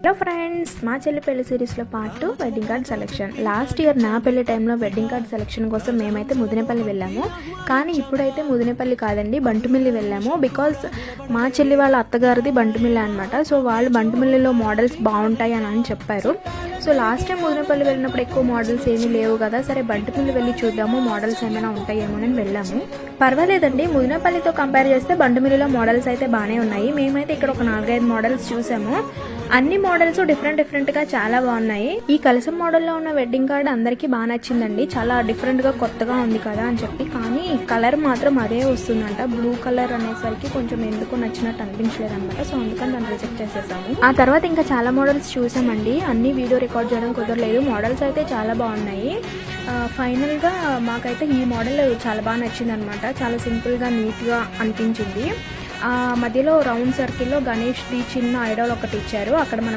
Hello friends, మా చెల్లి పెళ్లి సిరీస్లో part 2 wedding card selection. Last year నా పెళ్లి టైంలో వెడ్డింగ్ కార్డ్ సెలెక్షన్ కోసం మేమైతే ముదినేపల్లి వెళ్ళాము. కానీ ఇప్పుడైతే ముదినేపల్లి కాదండి, బంటుమిల్లి వెళ్ళాము. బికాజ్ మా చెల్లి వాళ్ళ అత్తగారిది బంటుమిల్లి అనమాట. సో వాళ్ళు బంటుమిల్లిలో మోడల్స్ బాగుంటాయి అని చెప్పారు. సో లాస్ట్ టైం ముదినేపల్లి వెళ్ళినప్పుడు ఎక్కువ మోడల్స్ ఏమీ లేవు కదా, సరే బంటుమిల్లి వెళ్ళి చూద్దాము మోడల్స్ ఏమైనా ఉంటాయేమోనని వెళ్ళాము. పర్వాలేదండి, ముదినేపల్లితో కంపేర్ చేస్తే బంటుమిల్లిలో మోడల్స్ అయితే బాగానే ఉన్నాయి. మేమైతే ఇక్కడ ఒక 4-5 మోడల్స్ చూసాము. అన్ని మోడల్స్ డిఫరెంట్గా చాలా బాగున్నాయి. ఈ కలసం మోడల్లో ఉన్న వెడ్డింగ్ కార్డ్ అందరికీ బాగా నచ్చిందండి. చాలా డిఫరెంట్గా కొత్తగా ఉంది కదా అని చెప్పి. కానీ కలర్ మాత్రం అదే వస్తుందంట. బ్లూ కలర్ అనేసరికి కొంచెం ఎందుకు నచ్చినట్టు అనిపించలేదు అనమాట. సో అందుకని దాన్ని రిజెక్ట్ చేసేసాము. ఆ తర్వాత ఇంకా చాలా మోడల్స్ చూసామండి. అన్ని వీడియో రికార్డ్ చేయడం కుదరలేదు. మోడల్స్ అయితే చాలా బాగున్నాయి. ఫైనల్గా మాకైతే ఈ మోడల్ చాలా బాగా నచ్చింది అనమాట. చాలా సింపుల్గా నీట్గా అనిపించింది. మధ్యలో రౌండ్ సర్కిల్లో గణేష్ది చిన్న ఐడల్ ఒకటి ఇచ్చారు. అక్కడ మనం